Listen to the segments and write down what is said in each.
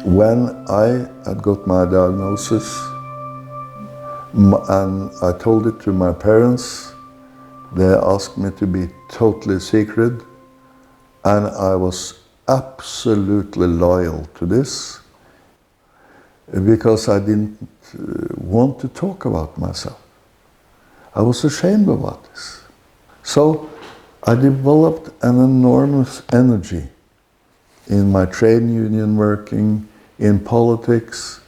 When I had got my diagnosis and I told it to my parents, they asked me to be totally secret, and I was absolutely loyal to this because I didn't want to talk about myself. I was ashamed about this. So I developed an enormous energy in my trade union working, in politics.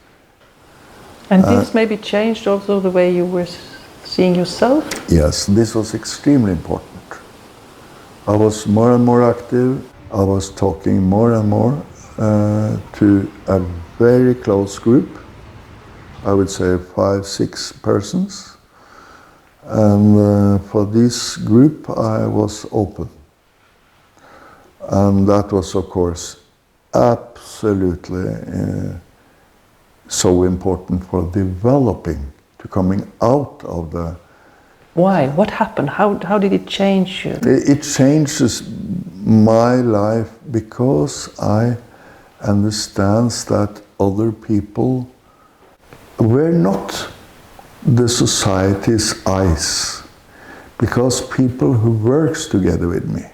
And this maybe changed also the way you were seeing yourself? Yes, this was extremely important. I was more and more active. I was talking more and more to a very close group. I would say 5, 6 persons. And for this group I was open. And that was, of course, absolutely so important for developing, to coming out of the... Why? What happened? How did it change you? It changes my life because I understand that other people were not the society's eyes. Because people who works together with me,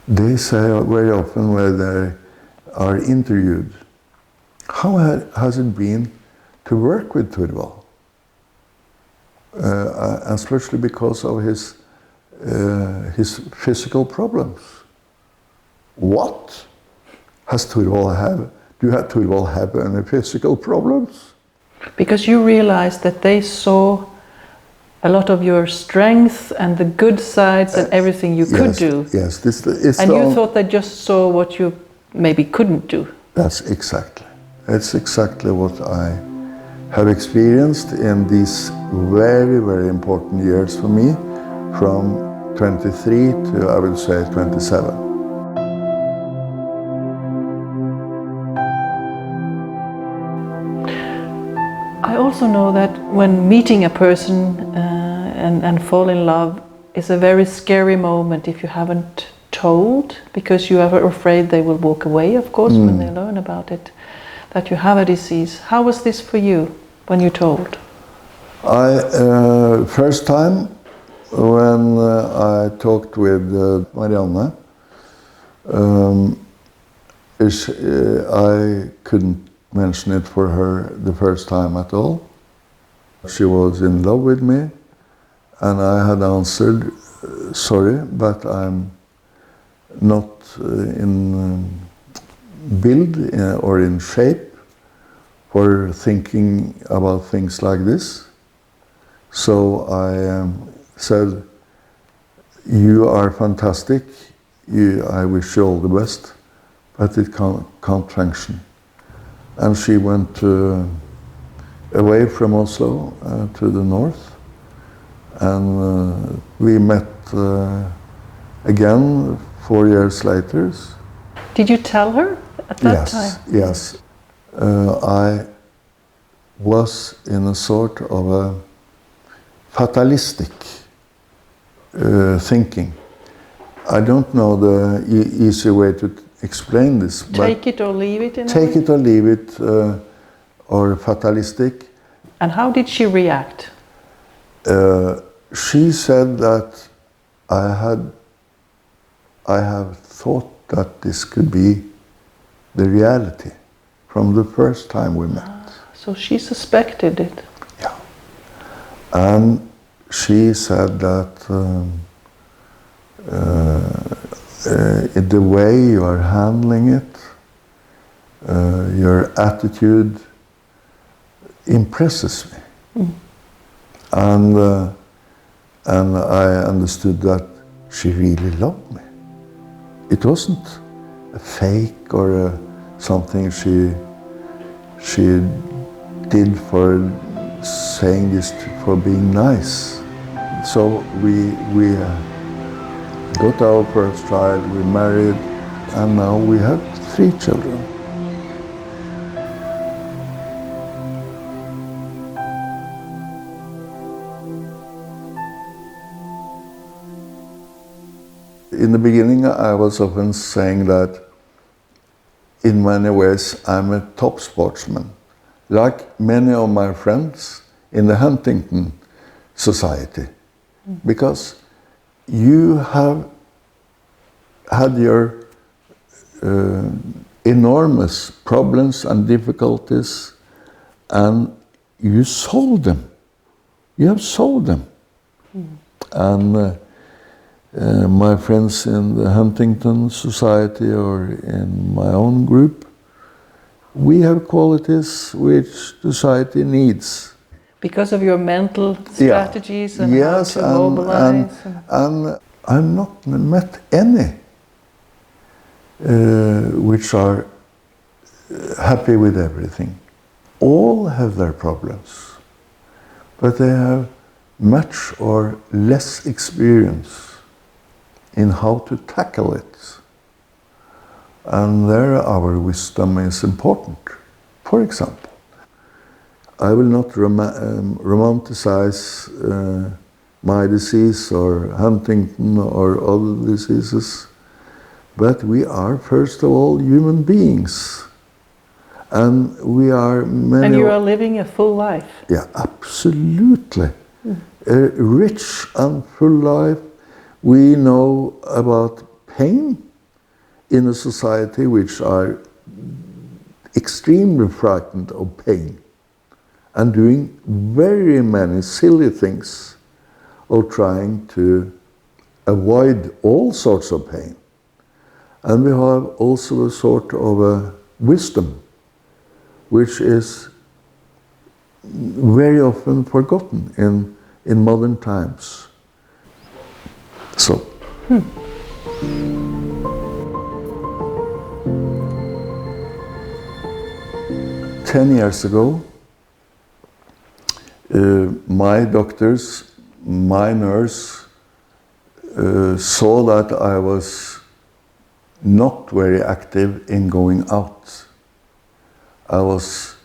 they say very often when they are interviewed, how has it been to work with Thorvald? Especially because of his physical problems. What? Has Thorvald have? Do Thorvald have any physical problems? Because you realized that they saw a lot of your strength and the good sides and everything you could do. Yes, and you thought they just saw what you maybe couldn't do. That's exactly. It's exactly what I have experienced in these very, very important years for me, from 23 to, I would say, 27. I also know that when meeting a person and fall in love is a very scary moment if you haven't told, because you are afraid they will walk away, of course, when they learn about it, that you have a disease. How was this for you when you told? First time when I talked with Marianne, I couldn't mention it for her the first time at all. She was in love with me, and I had answered, sorry, but I'm not in build or in shape for thinking about things like this. So I said, you are fantastic, I wish you all the best, but it can't function. And she went away from Oslo to the north, and we met again 4 years later. Did you tell her at that time? Yes. I was in a sort of a fatalistic thinking. I don't know the easy way to explain this. Take it or leave it in a way? Take it or leave it, or fatalistic. And how did she react? She said that I have thought that this could be the reality from the first time we met. So she suspected it. Yeah. And she said that the way you are handling it, your attitude impresses me. And I understood that she really loved me. It wasn't a fake or something she did for saying this for being nice. So we got our first child, we married, and now we have 3 children. In the beginning, I was often saying that in many ways, I'm a top sportsman. Like many of my friends in the Huntington Society. Because you have had your enormous problems and difficulties, and you solved them. You have solved them. And my friends in the Huntington Society or in my own group, we have qualities which society needs. Because of your mental strategies and how to mobilize? And I've not met any which are happy with everything. All have their problems, but they have much or less experience in how to tackle it. And there our wisdom is important. For example, I will not romanticize my disease or Huntington or other diseases, but we are first of all human beings. And we are many... And you are living a full life. Yeah, absolutely. A rich and full life. We know about pain in a society which are extremely frightened of pain and doing very many silly things of trying to avoid all sorts of pain. And we have also a sort of a wisdom which is very often forgotten in modern times. So. 10 years ago, my doctors, my nurse, saw that I was not very active in going out. I was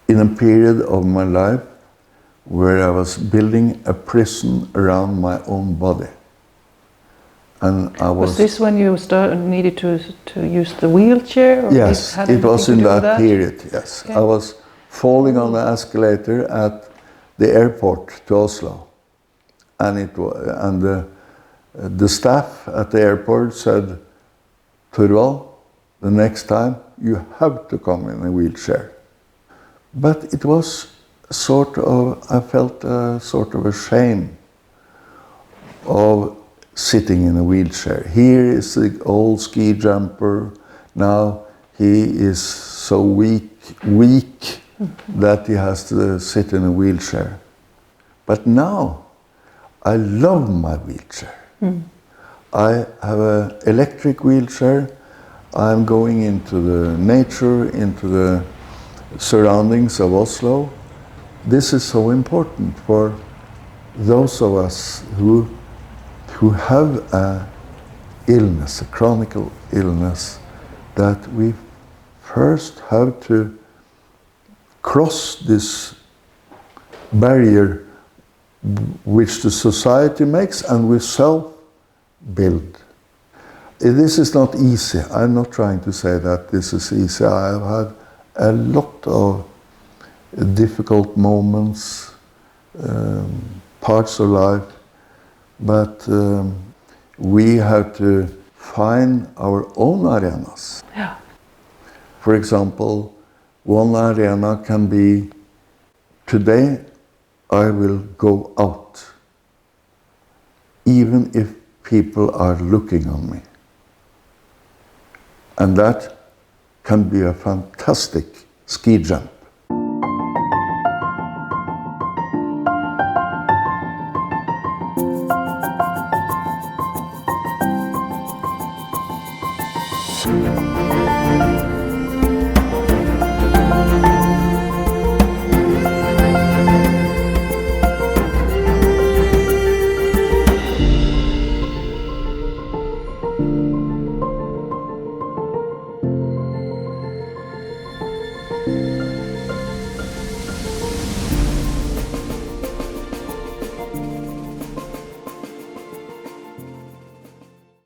in a period of my life where I was building a prison around my own body. And I was this when you needed to use the wheelchair? Or yes, it was in that period, yes. Okay. I was falling on the escalator at the airport to Oslo. And the staff at the airport said, Thorvald, the next time you have to come in a wheelchair. But it was sort of, I felt a sort of a shame of sitting in a wheelchair. Here is the old ski jumper. Now he is so weak that he has to sit in a wheelchair. But now I love my wheelchair. I have an electric wheelchair. I'm going into the nature, into the surroundings of Oslo. This is so important for those of us who have a illness, a chronic illness, that we first have to cross this barrier which the society makes and we self-build. This is not easy. I'm not trying to say that this is easy. I have had a lot of difficult moments, parts of life, but we have to find our own arenas. Yeah. For example, one arena can be, today I will go out, even if people are looking on me. And that can be a fantastic ski jump.